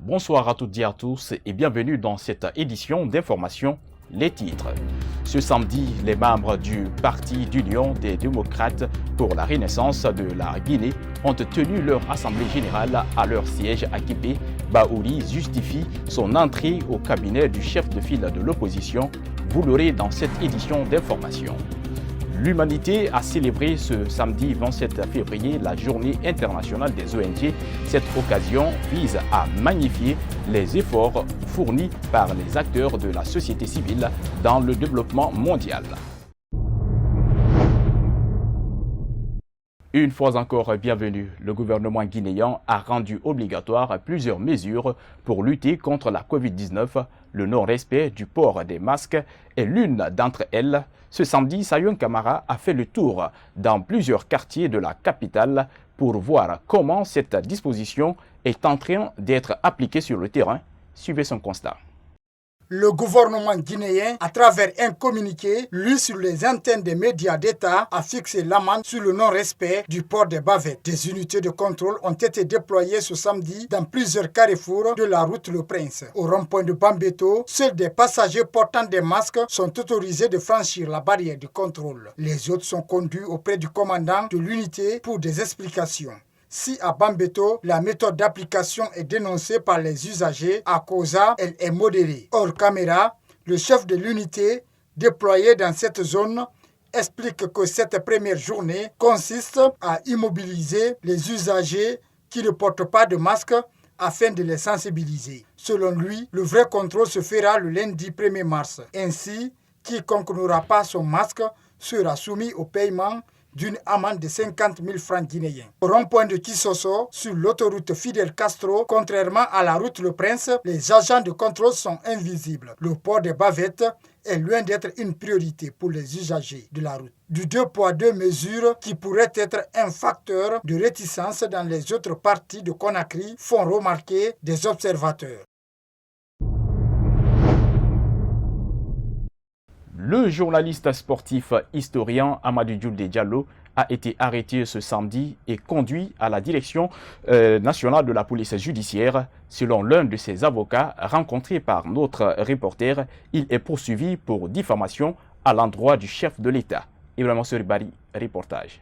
Bonsoir à toutes et à tous et bienvenue dans cette édition d'information. Les titres. Ce samedi, les membres du Parti d'Union des démocrates pour la renaissance de la Guinée ont tenu leur assemblée générale à leur siège à Kipé. Baouri justifie son entrée au cabinet du chef de file de l'opposition. Vous l'aurez dans cette édition d'information. L'humanité a célébré ce samedi 27 février la journée internationale des ONG. Cette occasion vise à magnifier les efforts fournis par les acteurs de la société civile dans le développement mondial. Une fois encore bienvenue, le gouvernement guinéen a rendu obligatoire plusieurs mesures pour lutter contre la Covid-19. Le non-respect du port des masques est l'une d'entre elles. Ce samedi, Sayun Kamara a fait le tour dans plusieurs quartiers de la capitale pour voir comment cette disposition est en train d'être appliquée sur le terrain. Suivez son constat. Le gouvernement guinéen, à travers un communiqué lu sur les antennes des médias d'État, a fixé l'amende sur le non-respect du port des bavettes. Des unités de contrôle ont été déployées ce samedi dans plusieurs carrefours de la route Le Prince. Au rond-point de Bambeto, seuls des passagers portant des masques sont autorisés de franchir la barrière de contrôle. Les autres sont conduits auprès du commandant de l'unité pour des explications. Si à Bambeto, la méthode d'application est dénoncée par les usagers, à Koza, elle est modérée. Hors caméra, le chef de l'unité déployé dans cette zone explique que cette première journée consiste à immobiliser les usagers qui ne portent pas de masque afin de les sensibiliser. Selon lui, le vrai contrôle se fera le lundi 1er mars. Ainsi, quiconque n'aura pas son masque sera soumis au paiement d'une amende de 50 000 francs guinéens. Au rond-point de Kisoso, sur l'autoroute Fidel Castro, contrairement à la route Le Prince, les agents de contrôle sont invisibles. Le port des bavettes est loin d'être une priorité pour les usagers de la route. Du 2 poids 2 mesures qui pourrait être un facteur de réticence dans les autres parties de Conakry, font remarquer des observateurs. Le journaliste sportif historien Amadou Djoulde Diallo a été arrêté ce samedi et conduit à la direction nationale de la police judiciaire. Selon l'un de ses avocats rencontré par notre reporter, il est poursuivi pour diffamation à l'endroit du chef de l'État. Ibrahima Soribari, reportage.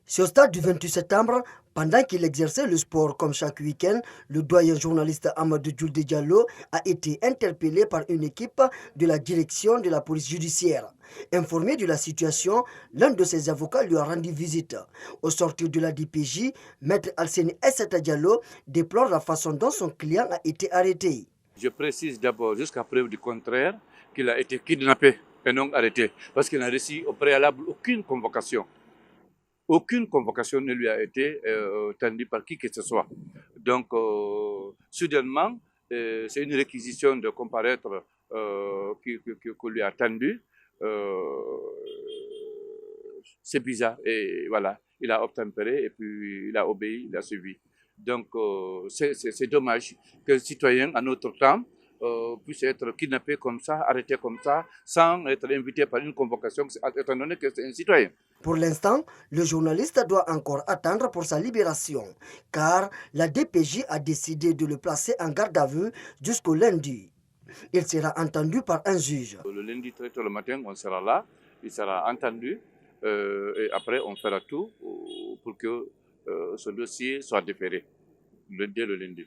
C'est au stade du 28 septembre, pendant qu'il exerçait le sport comme chaque week-end, le doyen journaliste Amadou Djoulde Diallo a été interpellé par une équipe de la direction de la police judiciaire. Informé de la situation, l'un de ses avocats lui a rendu visite. Au sortir de la DPJ, Maître Alseni Essata Diallo déplore la façon dont son client a été arrêté. Je précise d'abord, jusqu'à preuve du contraire, qu'il a été kidnappé et non arrêté, parce qu'il n'a reçu au préalable aucune convocation. Aucune convocation ne lui a été tendue par qui que ce soit. Donc, soudainement, c'est une réquisition de comparaître qu'on lui a tendue. C'est bizarre. Et voilà, il a obtempéré et puis il a obéi, il a suivi. Donc, c'est dommage qu'un citoyen, à notre temps, puisse être kidnappé comme ça, arrêté comme ça, sans être invité par une convocation, étant donné que c'est un citoyen. Pour l'instant, le journaliste doit encore attendre pour sa libération, car la DPJ a décidé de le placer en garde à vue jusqu'au lundi. Il sera entendu par un juge. Le lundi très tôt le matin, on sera là, il sera entendu, et après on fera tout pour que ce dossier soit déféré dès le lundi.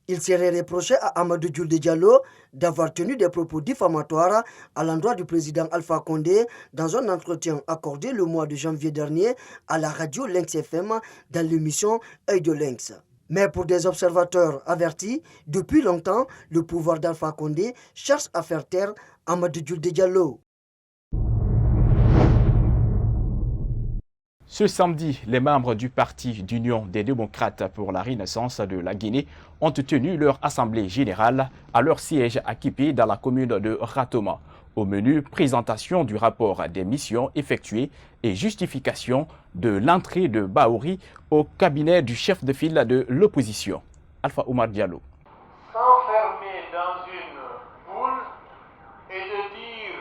Il serait reproché à Amadou Djoulde Diallo d'avoir tenu des propos diffamatoires à l'endroit du président Alpha Condé dans un entretien accordé le mois de janvier dernier à la radio Lynx FM dans l'émission Œil de Lynx. Mais pour des observateurs avertis, depuis longtemps, le pouvoir d'Alpha Condé cherche à faire taire Amadou Djoulde Diallo. Ce samedi, les membres du Parti d'Union des démocrates pour la renaissance de la Guinée ont tenu leur assemblée générale à leur siège à Kipé dans la commune de Ratoma. Au menu, présentation du rapport des missions effectuées et justification de l'entrée de Baouri au cabinet du chef de file de l'opposition, Alpha Oumar Diallo. S'enfermer dans une boule et de dire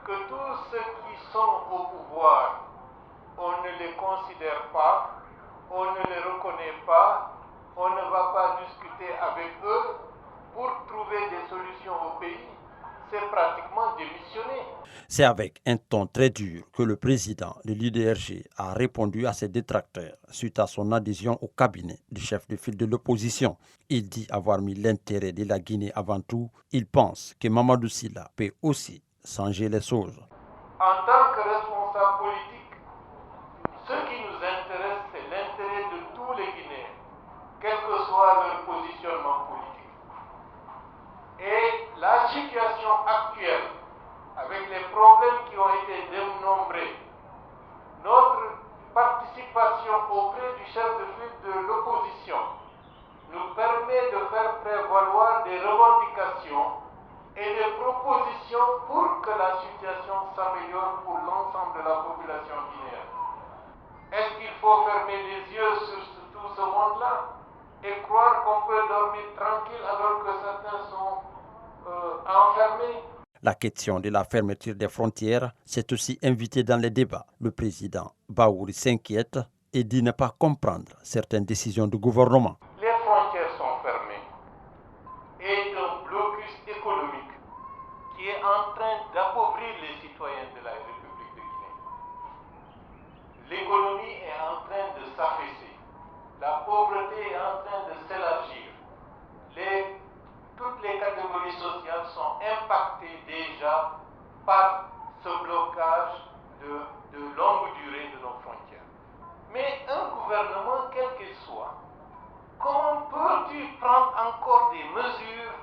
que tous ceux qui sont au pouvoir, on ne les considère pas, on ne les reconnaît pas, on ne va pas discuter avec avec eux pour trouver des solutions au pays, c'est pratiquement démissionner. C'est avec un ton très dur que le président de l'UDRG a répondu à ses détracteurs suite à son adhésion au cabinet du chef de file de l'opposition. Il dit avoir mis l'intérêt de la Guinée avant tout. Il pense que Mamadou Sylla peut aussi changer les choses. En tant que responsable politique, ce qui nous intéresse, c'est l'intérêt de tous les Guinéens, quel que soit leur positionnement politique. Et la situation actuelle, avec les problèmes qui ont été dénombrés, notre participation auprès du chef de file de l'opposition nous permet de faire prévaloir des revendications et des propositions pour que la situation s'améliore pour l'ensemble de la population guinéenne. Est-ce qu'il faut fermer les yeux sur tout ce monde-là et croire qu'on peut dormir tranquille alors que certains sont enfermés? La question de la fermeture des frontières s'est aussi invitée dans les débats. Le président Baouri s'inquiète et dit ne pas comprendre certaines décisions du gouvernement. Les frontières sont fermées et un blocus économique qui est en train d'appauvrir les citoyens de la République de Guinée. L'économie est en train de s'affaisser. La pauvreté est en train de s'élargir. Toutes les catégories sociales sont impactées déjà par ce blocage de longue durée de nos frontières. Mais un gouvernement, quel qu'il soit, comment peux-tu prendre encore des mesures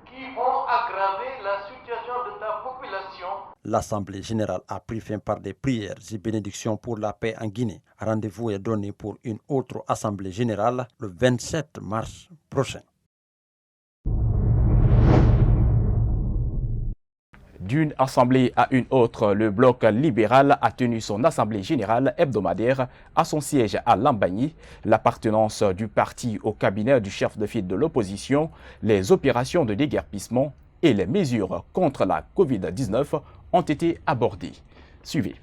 qui vont aggraver la situation de ta population? L'Assemblée générale a pris fin par des prières et bénédictions pour la paix en Guinée. Rendez-vous est donné pour une autre Assemblée générale le 27 mars prochain. D'une assemblée à une autre, le bloc libéral a tenu son assemblée générale hebdomadaire à son siège à Lambagny. L'appartenance du parti au cabinet du chef de file de l'opposition, les opérations de déguerpissement et les mesures contre la Covid-19 ont été abordées. Suivez.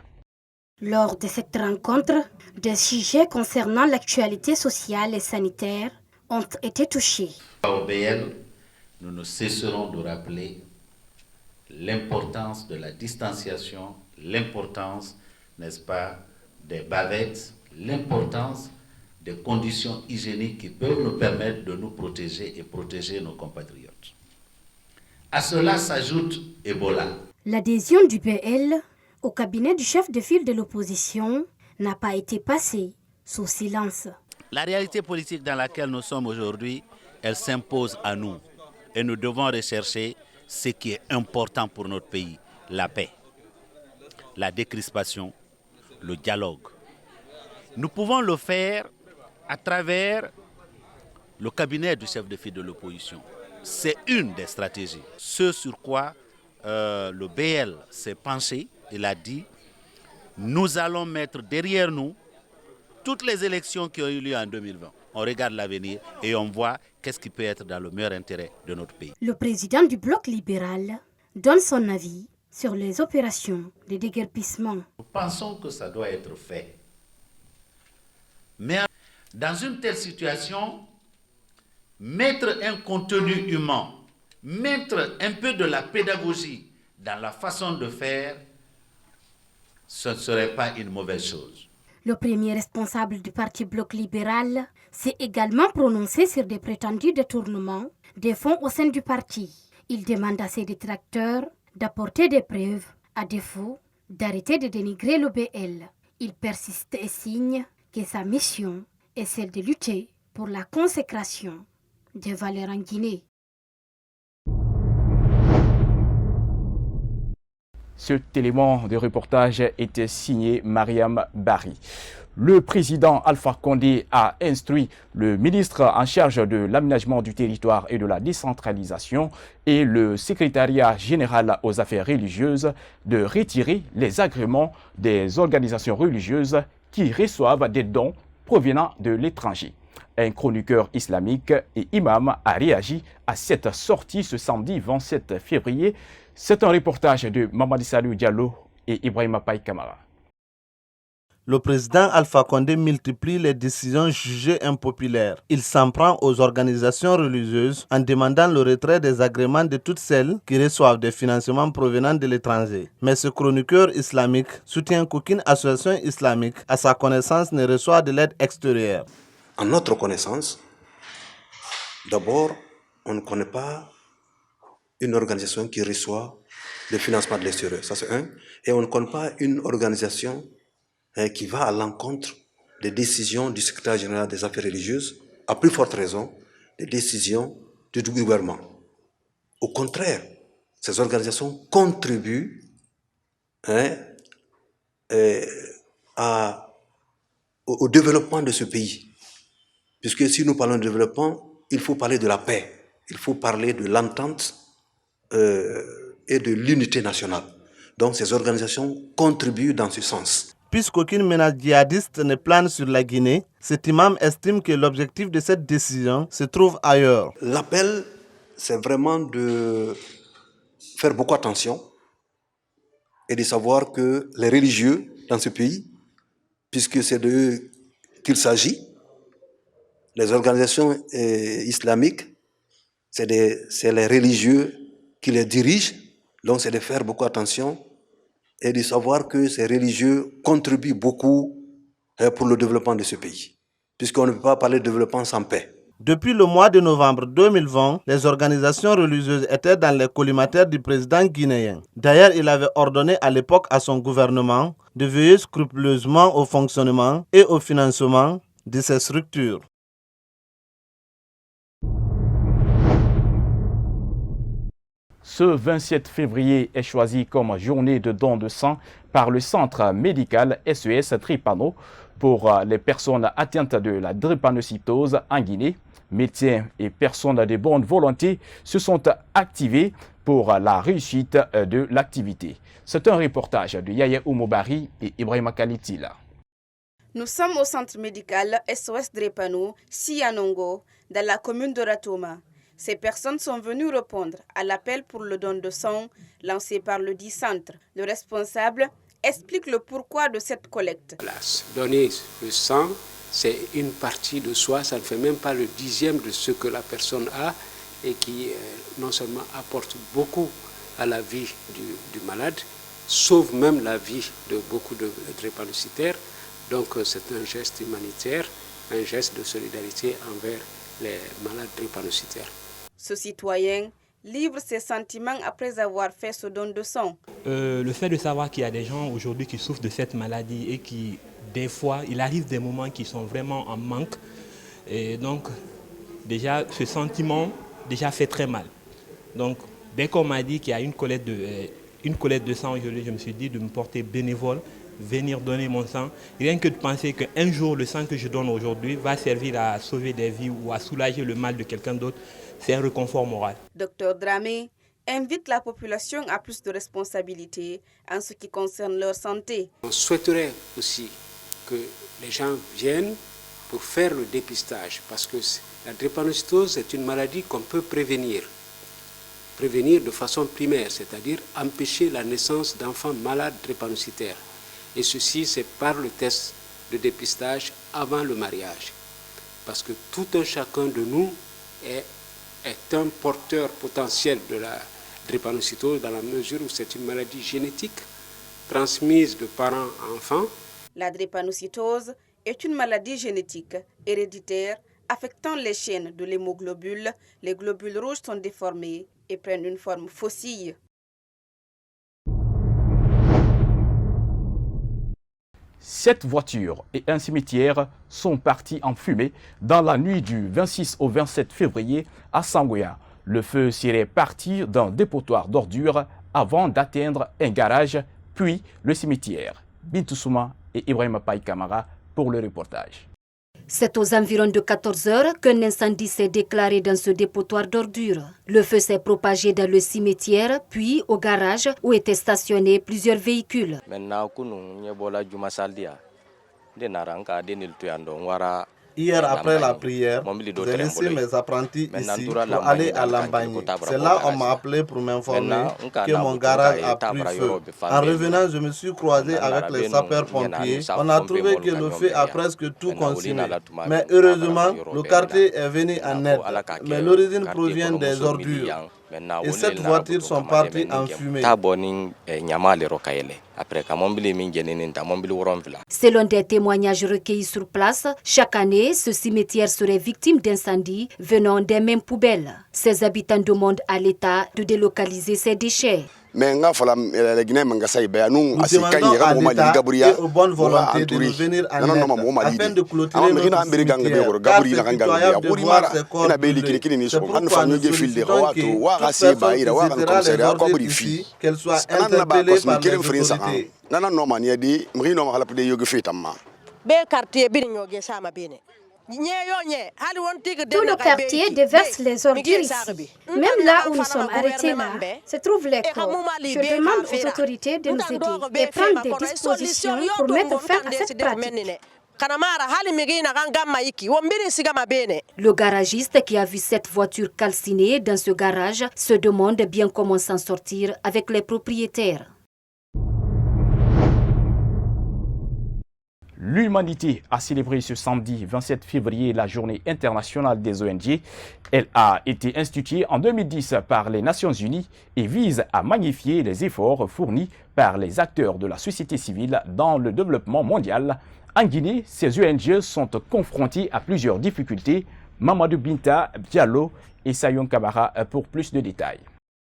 Lors de cette rencontre, des sujets concernant l'actualité sociale et sanitaire ont été touchés. Au BL, nous ne cesserons de rappeler l'importance de la distanciation, l'importance, n'est-ce pas, des bavettes, l'importance des conditions hygiéniques qui peuvent nous permettre de nous protéger et protéger nos compatriotes. À cela s'ajoute Ebola. L'adhésion du PL au cabinet du chef de file de l'opposition n'a pas été passée sous silence. La réalité politique dans laquelle nous sommes aujourd'hui, elle s'impose à nous et nous devons rechercher ce qui est important pour notre pays, la paix, la décrispation, le dialogue. Nous pouvons le faire à travers le cabinet du chef de file de l'opposition. C'est une des stratégies. Ce sur quoi le BL s'est penché, il a dit, nous allons mettre derrière nous toutes les élections qui ont eu lieu en 2020. On regarde l'avenir et on voit qu'est-ce qui peut être dans le meilleur intérêt de notre pays. Le président du bloc libéral donne son avis sur les opérations de déguerpissement. Nous pensons que ça doit être fait. Mais dans une telle situation, mettre un contenu humain, mettre un peu de la pédagogie dans la façon de faire, ce ne serait pas une mauvaise chose. Le premier responsable du parti bloc libéral s'est également prononcé sur des prétendus détournements des fonds au sein du parti. Il demande à ses détracteurs d'apporter des preuves, à défaut d'arrêter de dénigrer le BL. Il persiste et signe que sa mission est celle de lutter pour la consécration des valeurs en Guinée. Cet élément de reportage était signé Mariam Barry. Le président Alpha Condé a instruit le ministre en charge de l'aménagement du territoire et de la décentralisation et le secrétariat général aux affaires religieuses de retirer les agréments des organisations religieuses qui reçoivent des dons provenant de l'étranger. Un chroniqueur islamique et imam a réagi à cette sortie ce samedi 27 février. C'est un reportage de Mamadi Salou Diallo et Ibrahima Paye Kamara. Le président Alpha Condé multiplie les décisions jugées impopulaires. Il s'en prend aux organisations religieuses en demandant le retrait des agréments de toutes celles qui reçoivent des financements provenant de l'étranger. Mais ce chroniqueur islamique soutient qu'aucune association islamique, à sa connaissance, ne reçoit de l'aide extérieure. À notre connaissance, d'abord, on ne connaît pas une organisation qui reçoit le financement de l'extérieur. Ça, c'est un. Et on ne connaît pas une organisation qui va à l'encontre des décisions du secrétaire général des affaires religieuses, à plus forte raison, des décisions du gouvernement. Au contraire, ces organisations contribuent au développement de ce pays. Puisque si nous parlons de développement, il faut parler de la paix, il faut parler de l'entente et de l'unité nationale. Donc ces organisations contribuent dans ce sens. Puisqu'aucune menace djihadiste ne plane sur la Guinée, cet imam estime que l'objectif de cette décision se trouve ailleurs. L'appel, c'est vraiment de faire beaucoup attention et de savoir que les religieux dans ce pays, puisque c'est d'eux qu'il s'agit, les organisations islamiques, c'est les religieux qui les dirigent, donc c'est de faire beaucoup attention et de savoir que ces religieux contribuent beaucoup pour le développement de ce pays, puisqu'on ne peut pas parler de développement sans paix. Depuis le mois de novembre 2020, les organisations religieuses étaient dans les collimateurs du président guinéen. D'ailleurs, il avait ordonné à l'époque à son gouvernement de veiller scrupuleusement au fonctionnement et au financement de ces structures. Ce 27 février est choisi comme journée de don de sang par le centre médical SES Drépano pour les personnes atteintes de la drépanocytose en Guinée. Médecins et personnes de bonne volonté se sont activés pour la réussite de l'activité. C'est un reportage de Yaya Oumobari et Ibrahima Kalitila. Nous sommes au centre médical SOS Drépano, Sianongo, dans la commune de Ratoma. Ces personnes sont venues répondre à l'appel pour le don de sang lancé par le dit centre. Le responsable explique le pourquoi de cette collecte. Donner le sang, c'est une partie de soi, ça ne fait même pas le 10e de ce que la personne a et qui non seulement apporte beaucoup à la vie du malade, sauve même la vie de beaucoup de drépanocytaires. Donc c'est un geste humanitaire, un geste de solidarité envers les malades drépanocytaires. Ce citoyen livre ses sentiments après avoir fait ce don de sang. Le fait de savoir qu'il y a des gens aujourd'hui qui souffrent de cette maladie et qui, des fois, il arrive des moments qui sont vraiment en manque. Et donc, déjà, ce sentiment déjà fait très mal. Donc, dès qu'on m'a dit qu'il y a une collecte de sang aujourd'hui, je me suis dit de me porter bénévole, venir donner mon sang. Rien que de penser qu'un jour, le sang que je donne aujourd'hui va servir à sauver des vies ou à soulager le mal de quelqu'un d'autre, c'est un réconfort moral. Dr Dramé invite la population à plus de responsabilités en ce qui concerne leur santé. On souhaiterait aussi que les gens viennent pour faire le dépistage parce que la drépanocytose est une maladie qu'on peut prévenir. Prévenir de façon primaire, c'est-à-dire empêcher la naissance d'enfants malades drépanocytaires. Et ceci, c'est par le test de dépistage avant le mariage. Parce que tout un chacun de nous est un porteur potentiel de la drépanocytose dans la mesure où c'est une maladie génétique transmise de parents à enfants. La drépanocytose est une maladie génétique héréditaire affectant les chaînes de l'hémoglobule. Les globules rouges sont déformés et prennent une forme faucille. Sept voitures et un cimetière sont partis en fumée dans la nuit du 26 au 27 février à Sangoya. Le feu serait parti d'un dépotoir d'ordures avant d'atteindre un garage, puis le cimetière. Bintou Souma et Ibrahima Paye Kamara pour le reportage. C'est aux environs de 14 heures qu'un incendie s'est déclaré dans ce dépotoir d'ordures. Le feu s'est propagé dans le cimetière, puis au garage où étaient stationnés plusieurs véhicules. Hier, après la prière, j'ai laissé mes apprentis ici pour aller à Lambagne. C'est là qu'on m'a appelé pour m'informer que mon garage a pris feu. En revenant, je me suis croisé avec les sapeurs-pompiers. On a trouvé que le feu a presque tout consumé. Mais heureusement, le quartier est venu en aide. Mais l'origine provient des ordures. Et cette voiture sont parties en fumée. Selon des témoignages recueillis sur place, chaque année, ce cimetière serait victime d'incendies venant des mêmes poubelles. Ces habitants demandent à l'État de délocaliser ces déchets. Nous demandons à l'État et aux bonnes volontés de nous venir en aide afin de clôturer notre cimetière, car c'est pitoyable de voir ces corps brûlés. C'est pourquoi nous sollicitons que toute personne qui visitera les ordures ici, qu'elle soit interpellée par les autorités. Tout le quartier déverse les ordures ici. Même là où nous sommes arrêtés là, se trouvent les corps. Je demande aux autorités de nous aider et prendre des dispositions pour mettre fin à cette pratique. Le garagiste qui a vu cette voiture calcinée dans ce garage se demande bien comment s'en sortir avec les propriétaires. L'humanité a célébré ce samedi 27 février la journée internationale des ONG. Elle a été instituée en 2010 par les Nations Unies et vise à magnifier les efforts fournis par les acteurs de la société civile dans le développement mondial. En Guinée, ces ONG sont confrontées à plusieurs difficultés. Mamadou Binta Diallo et Sayon Kamara pour plus de détails.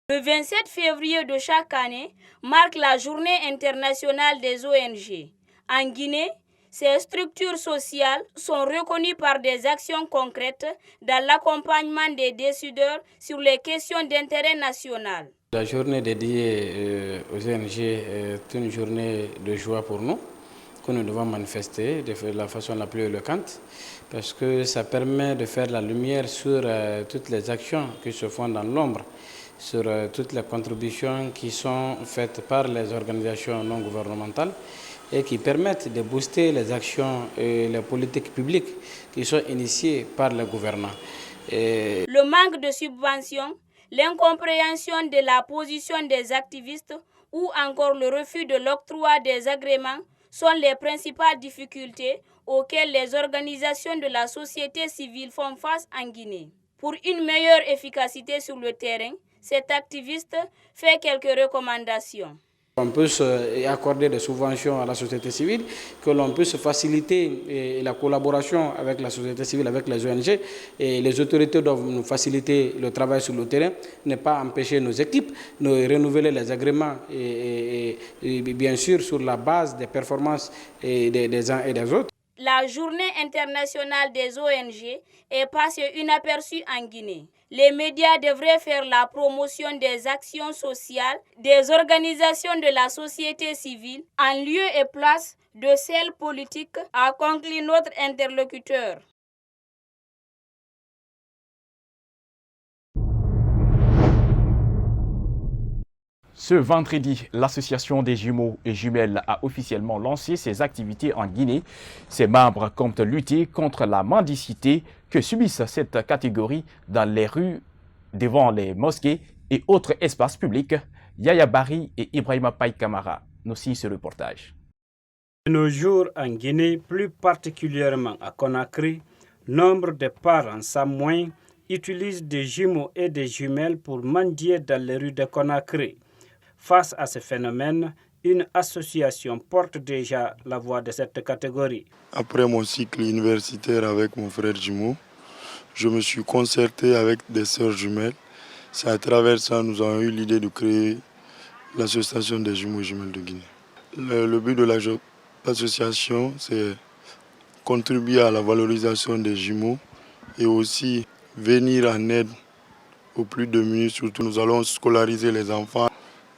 Le 27 février de chaque année marque la journée internationale des ONG. En Guinée, ces structures sociales sont reconnues par des actions concrètes dans l'accompagnement des décideurs sur les questions d'intérêt national. La journée dédiée aux ONG est une journée de joie pour nous, que nous devons manifester de la façon la plus éloquente, parce que ça permet de faire la lumière sur toutes les actions qui se font dans l'ombre, sur toutes les contributions qui sont faites par les organisations non gouvernementales et qui permettent de booster les actions et les politiques publiques qui sont initiées par les gouvernants. Le manque de subventions, l'incompréhension de la position des activistes ou encore le refus de l'octroi des agréments sont les principales difficultés auxquelles les organisations de la société civile font face en Guinée. Pour une meilleure efficacité sur le terrain, cet activiste fait quelques recommandations. On peut accorder des subventions à la société civile, que l'on puisse faciliter la collaboration avec la société civile, avec les ONG. Et les autorités doivent nous faciliter le travail sur le terrain, ne pas empêcher nos équipes de renouveler les agréments et bien sûr sur la base des performances des uns et des autres. La journée internationale des ONG est passée inaperçue en Guinée. Les médias devraient faire la promotion des actions sociales des organisations de la société civile en lieu et place de celles politiques, a conclu notre interlocuteur. Ce vendredi, l'association des jumeaux et jumelles a officiellement lancé ses activités en Guinée. Ses membres comptent lutter contre la mendicité que subissent cette catégorie dans les rues, devant les mosquées et autres espaces publics. Yaya Bari et Ibrahima Paye Kamara nous signent ce reportage. De nos jours en Guinée, plus particulièrement à Conakry, nombre de parents samoins utilisent des jumeaux et des jumelles pour mendier dans les rues de Conakry. Face à ce phénomène, une association porte déjà la voix de cette catégorie. Après mon cycle universitaire avec mon frère jumeau, je me suis concerté avec des sœurs jumelles. C'est à travers ça que nous avons eu l'idée de créer l'association des jumeaux et jumelles de Guinée. Le but de l'association, c'est contribuer à la valorisation des jumeaux et aussi venir en aide aux plus démunis. Surtout, nous allons scolariser les enfants.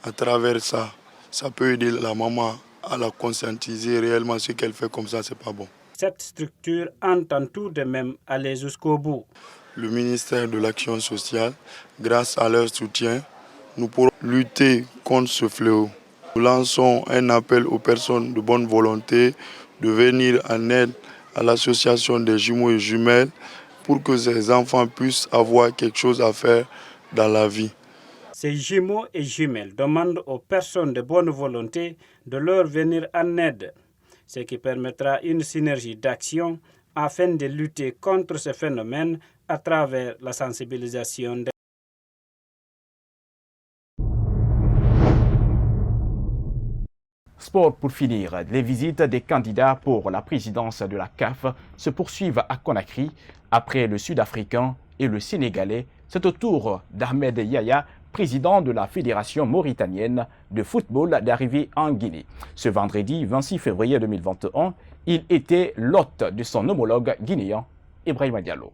À travers ça, ça peut aider la maman à la conscientiser réellement ce qu'elle fait comme ça, c'est pas bon. Cette structure entend tout de même aller jusqu'au bout. Le ministère de l'Action sociale, grâce à leur soutien, nous pourrons lutter contre ce fléau. Nous lançons un appel aux personnes de bonne volonté de venir en aide à l'association des jumeaux et jumelles pour que ces enfants puissent avoir quelque chose à faire dans la vie. Ces jumeaux et jumelles demandent aux personnes de bonne volonté de leur venir en aide, ce qui permettra une synergie d'action afin de lutter contre ce phénomène à travers la sensibilisation des... Sport pour finir, les visites des candidats pour la présidence de la CAF se poursuivent à Conakry. Après le Sud-Africain et le Sénégalais, c'est au tour d'Ahmed Yahya, président de la Fédération mauritanienne de football, d'arriver en Guinée. Ce vendredi 26 février 2021, il était l'hôte de son homologue guinéen, Ibrahima Diallo.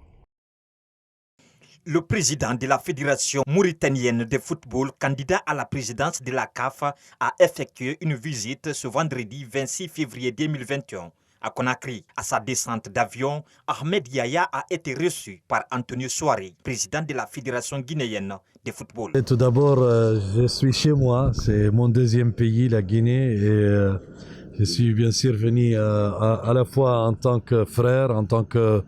Le président de la Fédération mauritanienne de football, candidat à la présidence de la CAF, a effectué une visite ce vendredi 26 février 2021 à Conakry. À sa descente d'avion, Ahmed Yahya a été reçu par Antonio Souaré, président de la Fédération guinéenne de football. Et tout d'abord, je suis chez moi, c'est mon deuxième pays, la Guinée, et je suis bien sûr venu à la fois en tant que frère, en tant que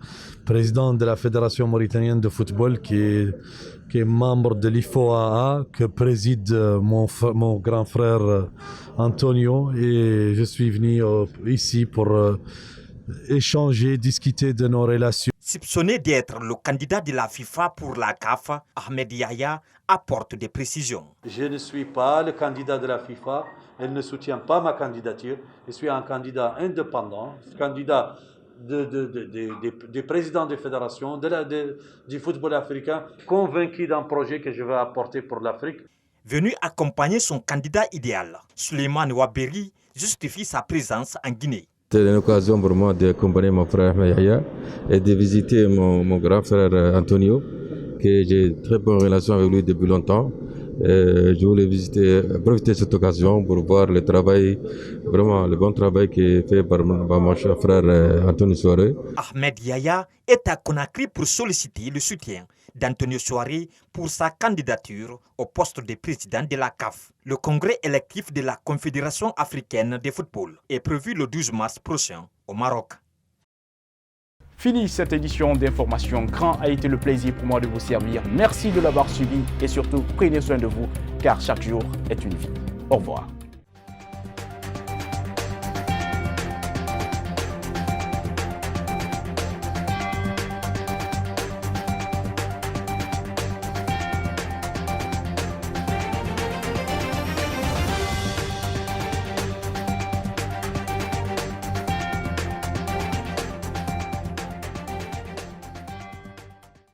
président de la Fédération mauritanienne de football, qui est membre de l'IFOAA, que préside mon grand frère Antonio, et je suis venu ici pour échanger, discuter de nos relations. Soupçonné d'être le candidat de la FIFA pour la CAF, Ahmed Yahya apporte des précisions. Je ne suis pas le candidat de la FIFA, elle ne soutient pas ma candidature. Je suis un candidat indépendant, candidat des présidents des fédérations, du football africain, convaincu d'un projet que je vais apporter pour l'Afrique. Venu accompagner son candidat idéal, Souleymane Waberi justifie sa présence en Guinée. C'est une occasion pour moi d'accompagner mon frère Ahmed Yahya et de visiter mon grand frère Antonio, que j'ai très bonne relation avec lui depuis longtemps. Je voulais profiter de cette occasion pour voir le travail, vraiment le bon travail qui est fait par mon cher frère Antonio Souaré. Ahmed Yahya est à Conakry pour solliciter le soutien d'Antonio Souaré pour sa candidature au poste de président de la CAF. Le congrès électif de la Confédération africaine de football est prévu le 12 mars prochain au Maroc. Fini cette édition d'information. Grand a été le plaisir pour moi de vous servir. Merci de l'avoir suivi et surtout prenez soin de vous car chaque jour est une vie. Au revoir.